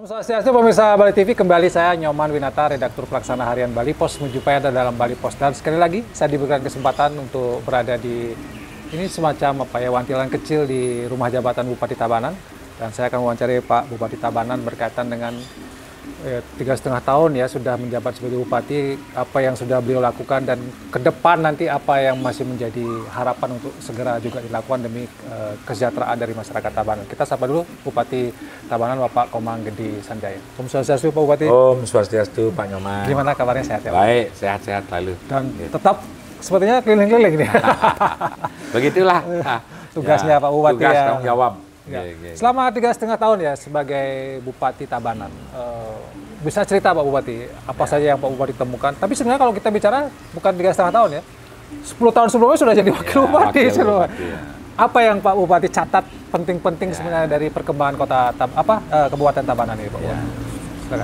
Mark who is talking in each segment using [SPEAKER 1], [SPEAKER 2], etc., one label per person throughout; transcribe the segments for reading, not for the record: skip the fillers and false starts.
[SPEAKER 1] Om Swastiastu, pemirsa Bali TV, kembali saya Nyoman Winata, redaktur pelaksana harian Bali Pos, menjumpai Anda dalam Bali Pos. Dan sekali lagi saya diberikan kesempatan untuk berada di ini semacam wantilan kecil di rumah jabatan Bupati Tabanan, dan saya akan wawancari Pak Bupati Tabanan berkaitan dengan 3,5 tahun ya sudah menjabat sebagai bupati, apa yang sudah beliau lakukan dan ke depan nanti apa yang masih menjadi harapan untuk segera juga dilakukan demi kesejahteraan dari masyarakat Tabanan. Kita sapa dulu Bupati Tabanan, Bapak Komang Gede Sanjaya. Om Swastiastu Pak Bupati.
[SPEAKER 2] Om Swastiastu Pak Nyoman.
[SPEAKER 1] Gimana kabarnya, sehat ya Pak?
[SPEAKER 2] Baik, sehat-sehat lalu.
[SPEAKER 1] Dan tetap sepertinya keliling-keliling nih.
[SPEAKER 2] Begitulah
[SPEAKER 1] tugasnya ya, Pak Bupati.
[SPEAKER 2] Tugas
[SPEAKER 1] ya.
[SPEAKER 2] tanggung jawab.
[SPEAKER 1] Ya. Selama 3,5 tahun ya sebagai Bupati Tabanan, bisa cerita Pak Bupati apa saja yang Pak Bupati temukan? Tapi sebenarnya kalau kita bicara bukan 3,5 tahun ya, 10 tahun sebelumnya sudah jadi Wakil Bupati.
[SPEAKER 2] Ya.
[SPEAKER 1] Apa yang Pak Bupati catat penting-penting sebenarnya dari perkembangan kota Kabupaten Tabanan ini Pak Bupati?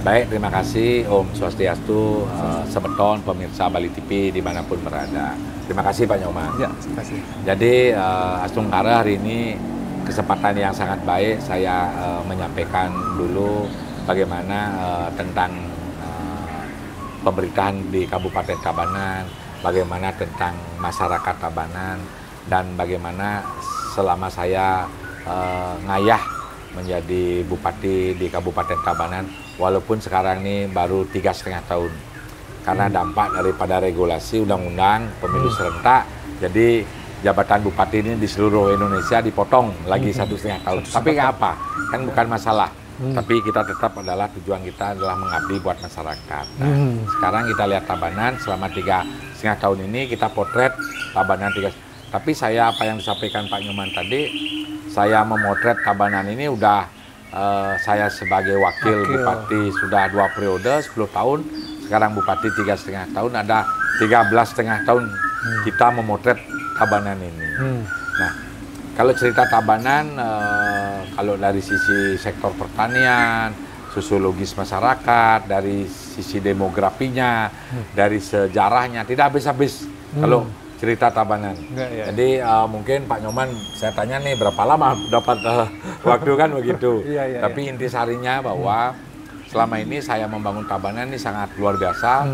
[SPEAKER 2] Baik, terima kasih Om Swastiastu, sebeton pemirsa Bali TV dimanapun berada. Terima kasih Pak Nyoman.
[SPEAKER 1] Ya, terima kasih.
[SPEAKER 2] Jadi Astungkara hari ini kesempatan yang sangat baik saya menyampaikan dulu bagaimana tentang pemerintahan di Kabupaten Tabanan, bagaimana tentang masyarakat Tabanan, dan bagaimana selama saya ngayah menjadi bupati di Kabupaten Tabanan, walaupun sekarang ini baru 3,5 tahun. Karena dampak daripada regulasi undang-undang pemilu serentak, jadi jabatan bupati ini di seluruh Indonesia dipotong lagi 1,5 tahun. Tapi nggak apa, kan bukan masalah. Tapi kita tetap adalah tujuan kita adalah mengabdi buat masyarakat. Nah, sekarang kita lihat Tabanan selama 3,5 tahun ini kita potret Tabanan 3. Tapi saya apa yang disampaikan Pak Nyoman tadi, saya memotret Tabanan ini udah saya sebagai wakil bupati sudah 2 periode 10 tahun. Sekarang bupati 3,5 tahun, ada 13,5 tahun kita memotret Tabanan ini. Nah, kalau cerita Tabanan, kalau dari sisi sektor pertanian, sosiologis masyarakat, dari sisi demografinya, dari sejarahnya, tidak habis-habis kalau cerita Tabanan.
[SPEAKER 1] Ya.
[SPEAKER 2] Jadi mungkin Pak Nyoman, saya tanya nih berapa lama dapat waktu kan begitu. Tapi intisarinya bahwa selama ini saya membangun Tabanan ini sangat luar biasa,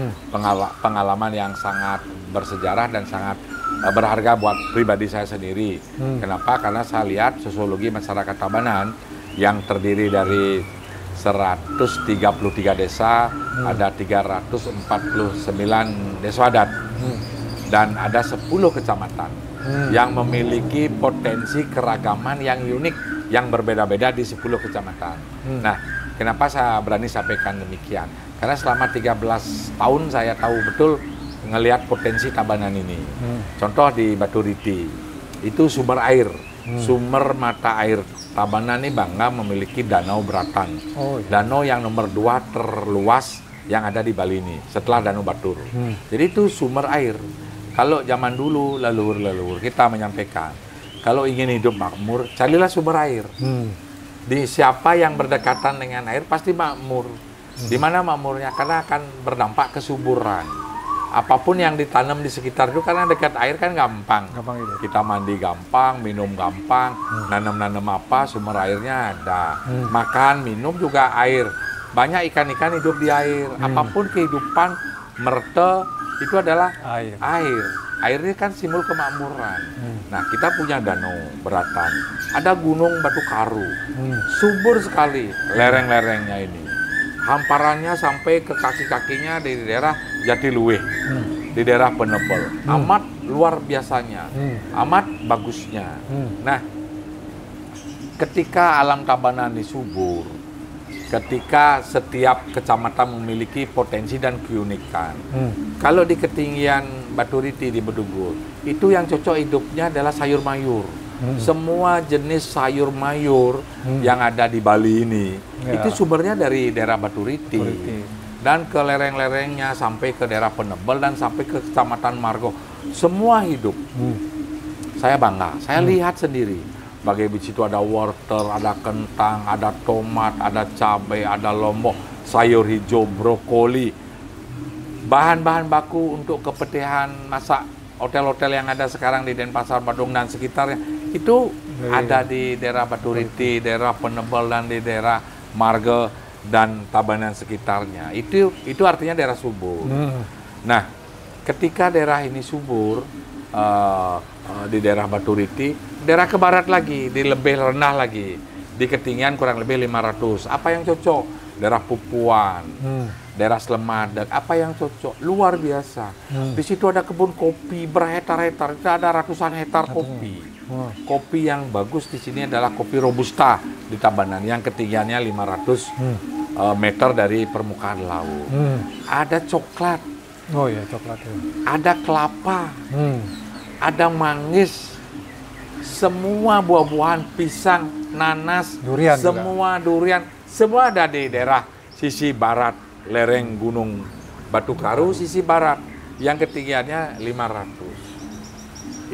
[SPEAKER 2] pengalaman yang sangat bersejarah dan sangat berharga buat pribadi saya sendiri. Kenapa? Karena saya lihat sosiologi masyarakat Tabanan yang terdiri dari 133 desa, ada 349 desa adat, dan ada 10 kecamatan yang memiliki potensi keragaman yang unik, yang berbeda-beda di 10 kecamatan. Nah, kenapa saya berani sampaikan demikian? Karena selama 13 tahun saya tahu betul ngelihat potensi Tabanan ini. Contoh di Baturiti, itu sumber air, sumber mata air Tabanan ini bangga memiliki danau Beratan. Danau yang nomor 2 terluas yang ada di Bali ini, setelah Danau Batur. Jadi itu sumber air. Kalau zaman dulu leluhur kita menyampaikan, kalau ingin hidup makmur, carilah sumber air. Di siapa yang berdekatan dengan air pasti makmur. Di mana makmurnya? Karena akan berdampak kesuburan. Apapun yang ditanam di sekitar itu karena dekat air kan gampang gitu. Kita mandi gampang, minum gampang, nanam-nanam apa sumber airnya ada. Makan, minum juga air. Banyak ikan-ikan hidup di air. Apapun kehidupan merte itu adalah air. Air ini kan simbol kemakmuran. Nah, kita punya danau Beratan, ada gunung Batu Karu, subur sekali lereng-lerengnya ini. Hamparannya sampai ke kaki-kakinya di daerah Jatiluwih, di daerah Penebel. Amat luar biasanya, amat bagusnya. Nah, ketika alam Tabanan ini subur, ketika setiap kecamatan memiliki potensi dan keunikan. Kalau di ketinggian Baturiti di Bedugul, itu yang cocok hidupnya adalah sayur mayur. Semua jenis sayur mayur yang ada di Bali ini, itu sumbernya dari daerah Baturiti. Dan ke lereng-lerengnya sampai ke daerah Penebel dan sampai ke Kecamatan Margo. Semua hidup. Saya bangga, saya lihat sendiri. Bagaimana di situ ada wortel, ada kentang, ada tomat, ada cabai, ada lombok, sayur hijau, brokoli. Bahan-bahan baku untuk kepetihan masak hotel-hotel yang ada sekarang di Denpasar, Badung dan sekitarnya itu ada di daerah Baturiti, daerah Penebel dan di daerah Margo. dan Tabanan sekitarnya, itu artinya daerah subur. Nah, ketika daerah ini subur, di daerah Baturiti, daerah ke barat lagi, di lebih rendah lagi, di ketinggian kurang lebih 500. Apa yang cocok? Daerah Pupuan, daerah Slemadeg, apa yang cocok? Luar biasa. Di situ ada kebun kopi berhektar-hektar, ada ratusan hektar kopi. Kopi yang bagus di sini adalah kopi Robusta di Tabanan, yang ketinggiannya 500 meter dari permukaan laut. Ada coklat.
[SPEAKER 1] Oh ya, coklat. Ya.
[SPEAKER 2] Ada kelapa. Ada manggis. Semua buah-buahan, pisang, nanas,
[SPEAKER 1] durian
[SPEAKER 2] semua juga. Durian, semua ada di daerah sisi barat lereng Gunung Batu Karu, sisi barat yang ketinggiannya 500.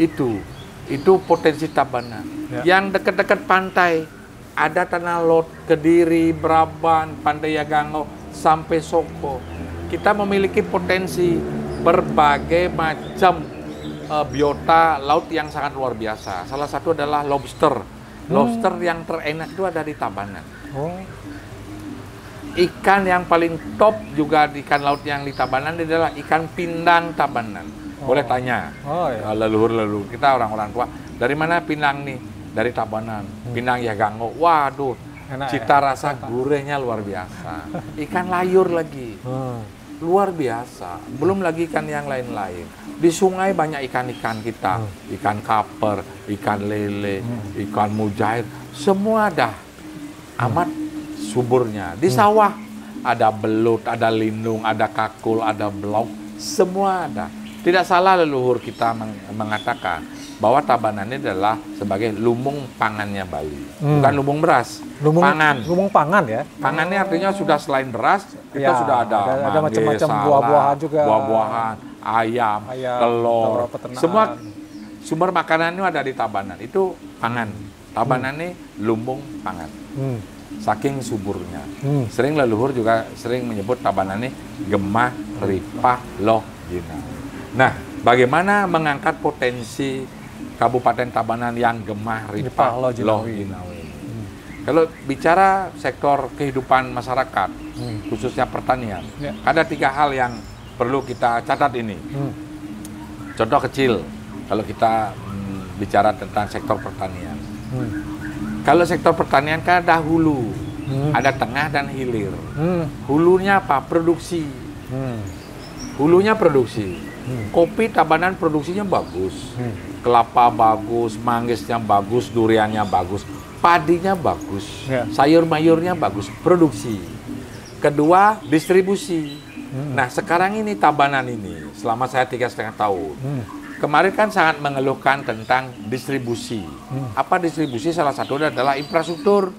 [SPEAKER 2] Itu potensi Tabanan. Ya. Yang dekat-dekat pantai ada Tanah Lot, Kediri, Braban, Pantai Yagango sampai Soko. Kita memiliki potensi berbagai macam biota laut yang sangat luar biasa. Salah satu adalah lobster. Lobster yang terenak itu ada di Tabanan. Ikan yang paling top juga di ikan laut yang di Tabanan adalah ikan pindang Tabanan. Boleh tanya leluhur-leluhur kita, orang-orang tua, dari mana pindang nih? Dari Tabanan. Pindang Yagango. Waduh, enak, cita rasa gurihnya luar biasa. Ikan layur lagi. Luar biasa. Belum lagi ikan yang lain-lain. Di sungai banyak ikan-ikan kita. Ikan kaper, ikan lele, ikan mujair. Semua ada. Amat suburnya. Di sawah ada belut, ada lindung, ada kakul, ada belok. Semua ada. Tidak salah leluhur kita mengatakan bahwa Tabanan ini adalah sebagai lumbung pangannya Bali. Bukan lumbung beras, pangan.
[SPEAKER 1] Lumbung pangan ya?
[SPEAKER 2] Pangan ini artinya sudah selain beras, kita sudah ada
[SPEAKER 1] macam-macam buah-buahan juga.
[SPEAKER 2] Buah-buahan, ayam, telur, semua sumber makanan itu ada di Tabanan. Itu pangan. Tabanan ini lumbung pangan. Saking suburnya. Sering leluhur juga sering menyebut Tabanan ini Gemah Ripah Loh Jinawi. Nah, bagaimana mengangkat potensi Kabupaten Tabanan yang Gemah Ripah Loh Jinawi? Kalau bicara sektor kehidupan masyarakat, khususnya pertanian, ada 3 hal yang perlu kita catat ini. Contoh kecil, kalau kita bicara tentang sektor pertanian. Kalau sektor pertanian kan ada hulu, ada tengah dan hilir. Hulunya apa? Produksi. Hulunya produksi. Kopi Tabanan produksinya bagus. Kelapa bagus, manggisnya bagus, duriannya bagus, padinya bagus, sayur-mayurnya bagus, produksi. Kedua, distribusi. Nah, sekarang ini Tabanan ini, selama saya 3,5 tahun, kemarin kan sangat mengeluhkan tentang distribusi. Apa distribusi? Salah satu adalah infrastruktur.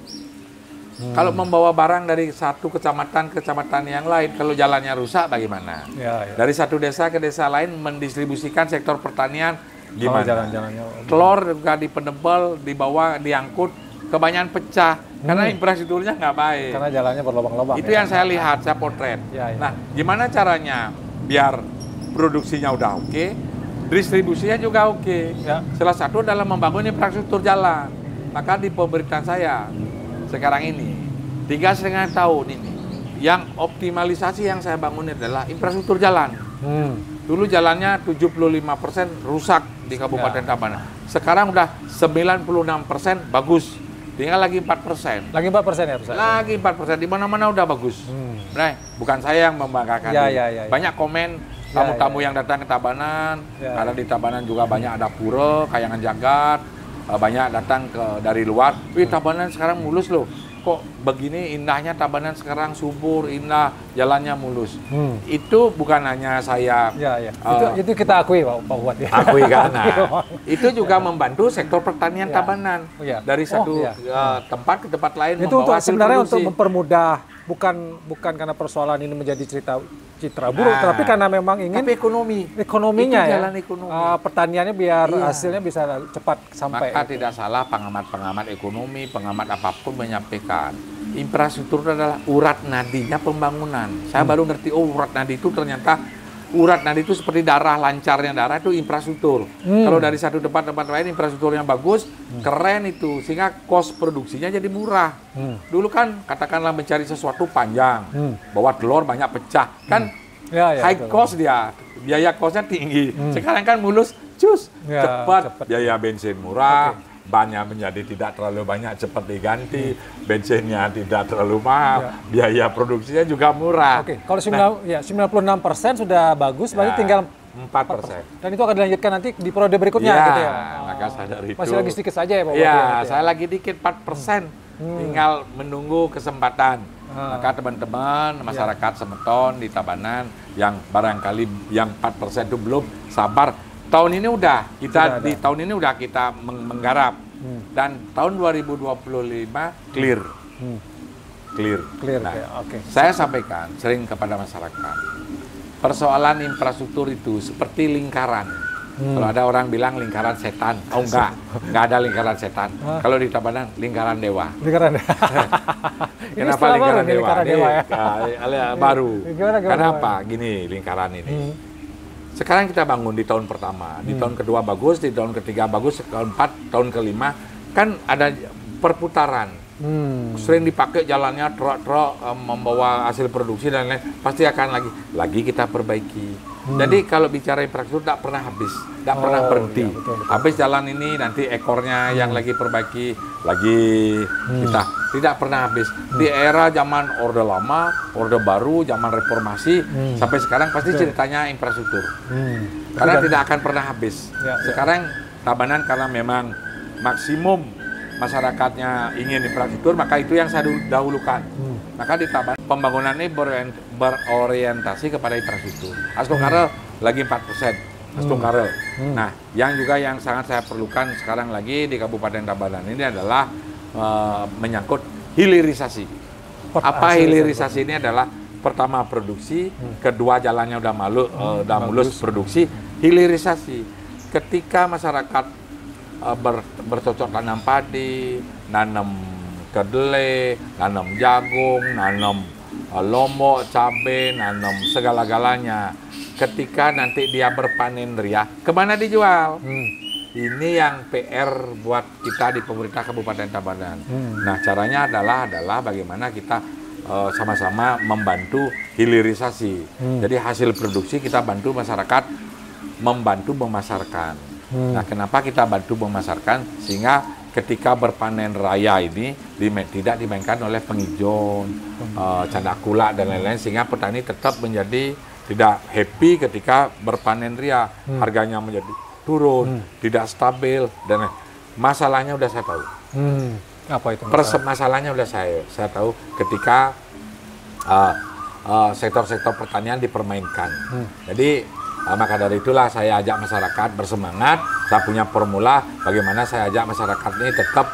[SPEAKER 2] Kalau membawa barang dari satu kecamatan ke kecamatan yang lain, kalau jalannya rusak bagaimana? Dari satu desa ke desa lain mendistribusikan sektor pertanian gimana? Telur juga dipendebel, dibawa, diangkut, kebanyakan pecah karena infrastrukturnya nggak baik.
[SPEAKER 1] Karena jalannya berlubang-lubang.
[SPEAKER 2] Itu yang saya lihat, saya potret. Nah, gimana caranya biar produksinya udah oke, distribusinya juga oke. Salah satu adalah membangun infrastruktur jalan. Maka di pemerintahan saya sekarang ini 3,5 tahun ini yang optimalisasi yang saya bangun adalah infrastruktur jalan. Dulu jalannya 75% rusak di Kabupaten Tabanan. Sekarang udah 96% bagus. Tinggal lagi 4%.
[SPEAKER 1] Lagi 4% ya, Pak?
[SPEAKER 2] Lagi 4%. Di mana-mana udah bagus. Nah, bukan saya yang membanggakan. Banyak komen tamu-tamu yang datang ke Tabanan. Karena di Tabanan juga banyak ada pura, Kayangan Jagat. Banyak datang dari luar. Wih, Tabanan sekarang mulus loh. Kok begini indahnya Tabanan sekarang, subur, indah, jalannya mulus. Itu bukan hanya saya.
[SPEAKER 1] Itu kita akui, Pak Fuad.
[SPEAKER 2] Akui kan. Nah, itu juga membantu sektor pertanian Tabanan. Dari satu tempat ke tempat lain.
[SPEAKER 1] Itu sebenarnya untuk mempermudah, bukan karena persoalan ini menjadi citra buruk, tapi karena memang ingin ekonominya
[SPEAKER 2] itu
[SPEAKER 1] ya,
[SPEAKER 2] jalan ekonomi.
[SPEAKER 1] Pertaniannya biar hasilnya bisa cepat sampai.
[SPEAKER 2] Maka tidak salah pengamat-pengamat ekonomi, pengamat apapun menyampaikan infrastruktur adalah urat nadinya pembangunan. Saya baru ngerti, urat nadi itu ternyata urat nadi itu seperti darah, lancarnya darah itu infrastruktur. Kalau dari satu tempat lain infrastrukturnya bagus, keren itu, sehingga cost produksinya jadi murah. Dulu kan katakanlah mencari sesuatu panjang, bawa telur banyak pecah, kan high cost dia, biaya costnya tinggi. Sekarang kan mulus, cus, cepat, biaya bensin murah. Bannya menjadi tidak terlalu banyak, cepat diganti, bensinnya tidak terlalu mahal, biaya produksinya juga murah.
[SPEAKER 1] Oke, kalau 96% sudah bagus, berarti tinggal
[SPEAKER 2] 4%.
[SPEAKER 1] Dan itu akan dilanjutkan nanti di periode berikutnya,
[SPEAKER 2] ya,
[SPEAKER 1] gitu ya.
[SPEAKER 2] Maka sadar itu.
[SPEAKER 1] Masih lagi sedikit saja ya, Pak?
[SPEAKER 2] Ya, saya lagi dikit 4%, tinggal menunggu kesempatan. Maka teman-teman masyarakat Semeton di Tabanan yang barangkali yang 4% itu belum sabar. Tahun ini udah tahun ini udah kita menggarap dan tahun 2025 clear. Nah, saya sampaikan sering kepada masyarakat, persoalan infrastruktur itu seperti lingkaran. Kalau ada orang bilang lingkaran setan, enggak ada lingkaran setan. Kalau di Tabanan lingkaran dewa.
[SPEAKER 1] Lingkaran dewa.
[SPEAKER 2] Kenapa lingkaran dewa?
[SPEAKER 1] Lingkaran dewa ya?
[SPEAKER 2] Baru. Kenapa? Gini lingkaran ini. Sekarang kita bangun di tahun pertama, di tahun kedua bagus, di tahun ketiga bagus, tahun keempat, tahun kelima, kan ada perputaran. Sering dipakai jalannya, truk-truk membawa hasil produksi dan lain-lain, pasti akan lagi kita perbaiki. Jadi kalau bicara infrastruktur tidak pernah habis, tidak pernah berhenti. Ya, betul. Habis jalan ini nanti ekornya yang lagi perbaiki, lagi kita tidak pernah habis. Di era zaman Orde Lama, Orde Baru, zaman Reformasi, sampai sekarang pasti ceritanya infrastruktur. Karena tidak akan pernah habis. Sekarang Tabanan karena memang maksimum masyarakatnya ingin infrastruktur, maka itu yang saya dahulukan. Maka di Tabanan pembangunan ini berorientasi kepada infrastruktur. Astungkarel lagi 4%. Astungkarel. Nah, yang sangat saya perlukan sekarang lagi di Kabupaten Tabanan ini adalah menyangkut hilirisasi. Apa hilirisasi ini adalah pertama produksi, kedua jalannya udah mulus produksi, hilirisasi. Ketika masyarakat bercocok tanam padi, nanam kedelai, nanam jagung, nanam lombok, cabai, nanam segala-galanya. Ketika nanti dia berpanen ria, kemana dijual? Ini yang PR buat kita di pemerintah Kabupaten Tabanan. Nah, caranya adalah bagaimana kita sama-sama membantu hilirisasi. Jadi hasil produksi kita bantu masyarakat membantu memasarkan. Nah, kenapa kita bantu memasarkan? Sehingga ketika berpanen raya ini tidak dimainkan oleh penghijau, candakula dan lain-lain, sehingga petani tetap menjadi tidak happy ketika berpanen ria, harganya menjadi turun, tidak stabil, dan masalahnya udah saya tahu.
[SPEAKER 1] Apa itu?
[SPEAKER 2] Masalahnya udah saya tahu ketika sektor-sektor pertanian dipermainkan. Jadi maka dari itulah saya ajak masyarakat bersemangat. Saya punya formula bagaimana saya ajak masyarakat ini tetap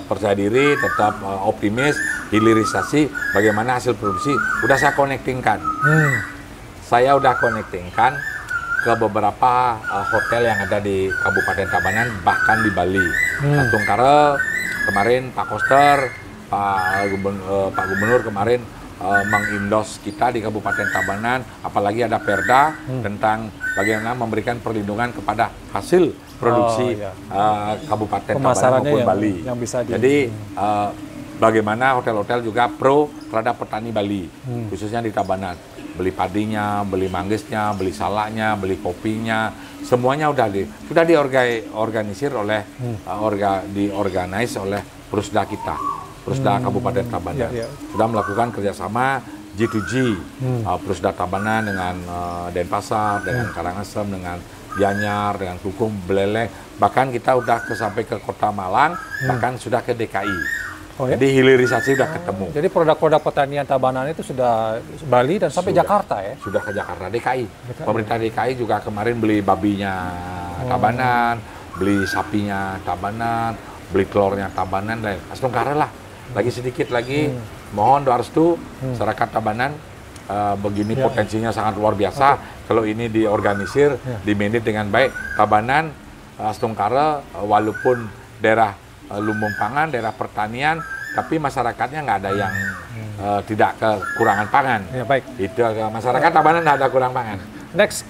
[SPEAKER 2] percaya diri, tetap optimis, hilirisasi, bagaimana hasil produksi. Udah saya connectingkan. Saya udah connectingkan ke beberapa hotel yang ada di Kabupaten Tabanan, bahkan di Bali. Astungkarel kemarin Pak Koster, Pak Gubernur kemarin mengindos kita di Kabupaten Tabanan, apalagi ada Perda tentang bagaimana memberikan perlindungan kepada hasil produksi Kabupaten Tabanan maupun Bali. Jadi bagaimana hotel-hotel juga pro terhadap petani Bali, khususnya di Tabanan. Beli padinya, beli manggisnya, beli salaknya, beli kopinya, semuanya sudah diorganisir oleh diorganize oleh Prusda kita. Prusda Kabupaten Tabanan sudah melakukan kerjasama G2G, Prusda Tabanan dengan Denpasar, dengan Karangasem, dengan Gianyar, dengan Klukung, Beleleng, bahkan kita udah sampai ke Kota Malang, bahkan sudah ke DKI. Jadi hilirisasi sudah ketemu.
[SPEAKER 1] Jadi produk-produk pertanian Tabanan itu sudah Bali dan sampai Jakarta ya?
[SPEAKER 2] Sudah ke Jakarta, DKI. Pemerintah DKI juga kemarin beli babinya Tabanan, beli sapinya Tabanan, beli telurnya Tabanan, dan Astungkarel lah. Lagi sedikit lagi, mohon doa restu masyarakat Tabanan, begini potensinya sangat luar biasa. Kalau ini diorganisir, dimanage dengan baik, Tabanan, Astungkarel, walaupun daerah lumbung pangan, daerah pertanian, tapi masyarakatnya nggak ada yang tidak kekurangan pangan.
[SPEAKER 1] Ya, baik.
[SPEAKER 2] Itu masyarakat Tabanan nggak ada kurang pangan.
[SPEAKER 1] Next,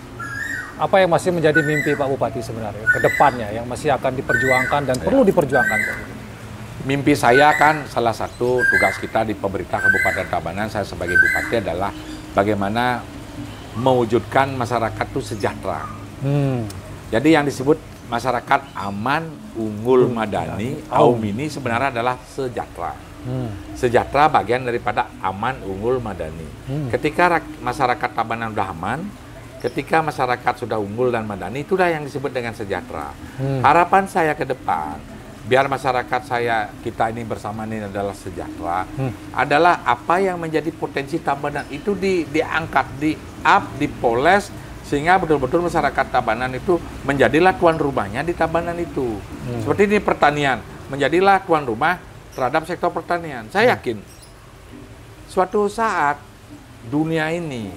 [SPEAKER 1] apa yang masih menjadi mimpi Pak Bupati sebenarnya ke depannya yang masih akan diperjuangkan dan perlu diperjuangkan?
[SPEAKER 2] Mimpi saya kan salah satu tugas kita di pemerintah Kabupaten Tabanan, saya sebagai Bupati adalah bagaimana mewujudkan masyarakat itu sejahtera. Jadi yang disebut masyarakat aman, unggul, madani, AUM ini sebenarnya adalah sejahtera. Sejahtera bagian daripada aman, unggul, madani. Ketika masyarakat Tabanan sudah aman, ketika masyarakat sudah unggul dan madani, itulah yang disebut dengan sejahtera. Harapan saya ke depan, biar masyarakat kita ini bersama ini adalah sejahtera, adalah apa yang menjadi potensi Tabanan itu diangkat, dipoles, sehingga betul-betul masyarakat Tabanan itu menjadilah tuan rumahnya di Tabanan itu. Seperti ini pertanian, menjadilah tuan rumah terhadap sektor pertanian. Saya yakin suatu saat dunia ini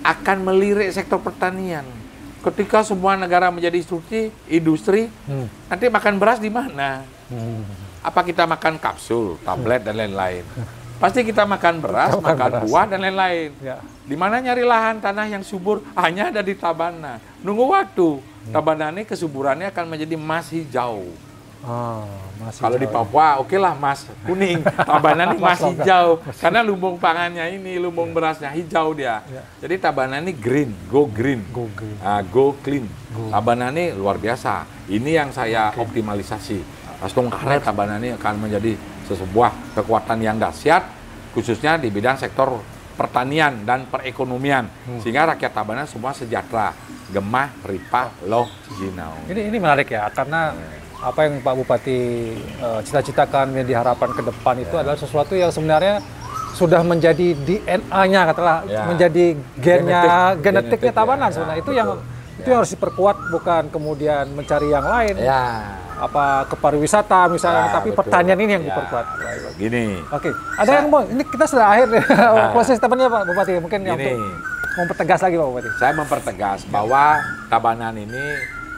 [SPEAKER 2] akan melirik sektor pertanian. Ketika semua negara menjadi industri, nanti makan beras di mana? Apa kita makan kapsul, tablet, dan lain-lain? Pasti kita makan beras, makan buah, dan lain-lain. Ya. Di mana nyari lahan tanah yang subur? Hanya ada di Tabanan. Nunggu waktu. Tabanan ini kesuburannya akan menjadi emas hijau. Kalau di Papua, oke lah mas kuning. Tabanan ini mas hijau. Karena lumbung pangannya ini, lumbung berasnya hijau dia. Jadi Tabanan ini green, go green. Go clean. Tabanan ini luar biasa. Ini yang saya optimalisasi. Langsung karena Tabanan ini akan menjadi sebuah kekuatan yang dahsyat, khususnya di bidang sektor pertanian dan perekonomian. Sehingga rakyat Tabanan semua sejahtera. Gemah, ripah, loh, jinau.
[SPEAKER 1] Ini menarik ya, karena apa yang Pak Bupati cita-citakan yang diharapkan ke depan itu adalah sesuatu yang sebenarnya sudah menjadi DNA-nya, katakanlah menjadi genetiknya Tabanan sebenarnya. Itu yang harus diperkuat, bukan kemudian mencari yang lain. Apa ke pariwisata misalnya, tapi betul. Pertanian ini yang diperkuat.
[SPEAKER 2] Gini.
[SPEAKER 1] Oke, ada yang mau, ini kita sudah akhir proses temannya Pak Bupati, mungkin yang untuk mempertegas lagi Pak Bupati. Saya
[SPEAKER 2] mempertegas bahwa Tabanan ini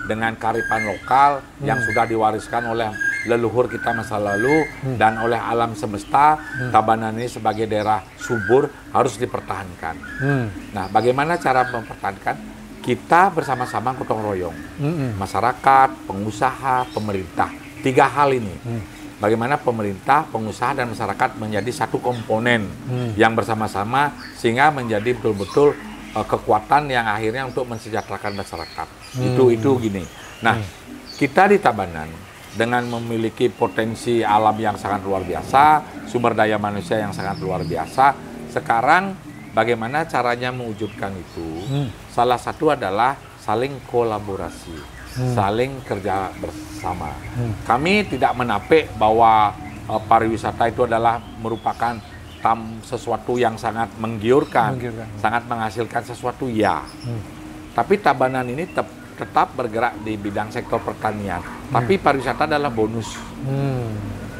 [SPEAKER 2] dengan kearifan lokal yang sudah diwariskan oleh leluhur kita masa lalu dan oleh alam semesta, Tabanan ini sebagai daerah subur harus dipertahankan. Nah, bagaimana cara mempertahankan? Kita bersama-sama gotong royong, masyarakat, pengusaha, pemerintah. 3 hal ini. Bagaimana pemerintah, pengusaha, dan masyarakat menjadi satu komponen yang bersama-sama sehingga menjadi betul-betul kekuatan yang akhirnya untuk mensejahterakan masyarakat. Itu gini. Nah, kita di Tabanan dengan memiliki potensi alam yang sangat luar biasa, sumber daya manusia yang sangat luar biasa. Sekarang bagaimana caranya mewujudkan itu? Salah satu adalah saling kolaborasi, saling kerja bersama. Kami tidak menapik bahwa pariwisata itu adalah merupakan sesuatu yang sangat menggiurkan, sangat menghasilkan sesuatu ya. Tapi Tabanan ini tetap bergerak di bidang sektor pertanian. Tapi pariwisata adalah bonus.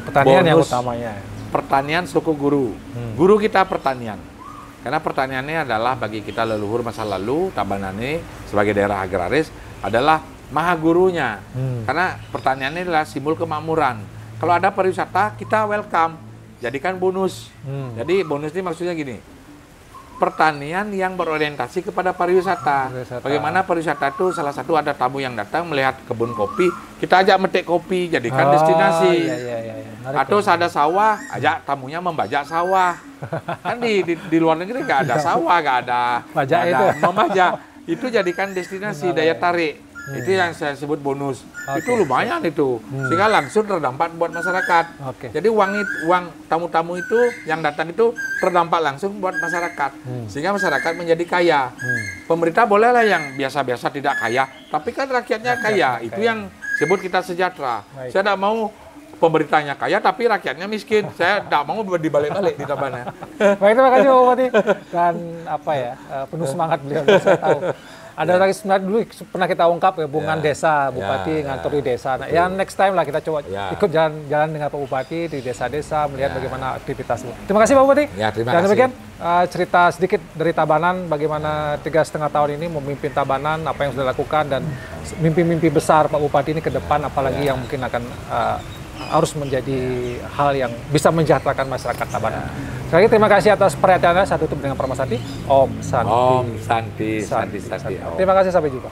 [SPEAKER 1] Pertanian yang utamanya.
[SPEAKER 2] Pertanian suku guru. Guru kita pertanian. Karena pertaniannya adalah bagi kita leluhur masa lalu, Tabanan ini sebagai daerah agraris adalah maha gurunya. Karena pertanian ini adalah simbol kemakmuran. Kalau ada pariwisata, kita welcome. Jadikan bonus. Jadi bonus ini maksudnya gini. Pertanian yang berorientasi kepada pariwisata. Bagaimana pariwisata itu salah satu ada tamu yang datang melihat kebun kopi, kita ajak metik kopi, jadikan destinasi. Atau ada sawah, ajak tamunya membajak sawah. Kan di luar negeri nggak ada sawah, nggak ada membajak. Itu jadikan destinasi, daya tarik. Itu yang saya sebut bonus. Itu lumayan itu. Sehingga langsung terdampak buat masyarakat. Jadi uang tamu-tamu itu yang datang itu terdampak langsung buat masyarakat. Sehingga masyarakat menjadi kaya. Pemerintah bolehlah yang biasa-biasa tidak kaya, tapi kan rakyatnya kaya. Itu yang sebut kita sejahtera. Saya tidak mau pemerintahnya kaya tapi rakyatnya miskin. Saya tidak mau dibalik-balik di Tabanan.
[SPEAKER 1] Baik, terima kasih Pak Bupati. Dan penuh semangat beliau. Saya tahu. Ada lagi sebenarnya dulu pernah kita ungkap hubungan desa, Bupati ngantor di desa. Nah, yang next time lah kita coba ikut jalan dengan Pak Bupati di desa-desa, melihat bagaimana aktivitas. Terima kasih Pak Bupati.
[SPEAKER 2] Terima
[SPEAKER 1] kasih. Dan demikian cerita sedikit dari Tabanan, bagaimana 3,5 tahun ini memimpin Tabanan, apa yang sudah dilakukan, dan mimpi-mimpi besar Pak Bupati ini ke depan, apalagi yang mungkin akan harus menjadi hal yang bisa mensejahterakan masyarakat Tabanan. Sekali lagi terima kasih atas perhatiannya. Saya tutup dengan Parmasati. Om Santi.
[SPEAKER 2] Om Santi, Santi, Santi. Om.
[SPEAKER 1] Terima kasih, sampai jumpa.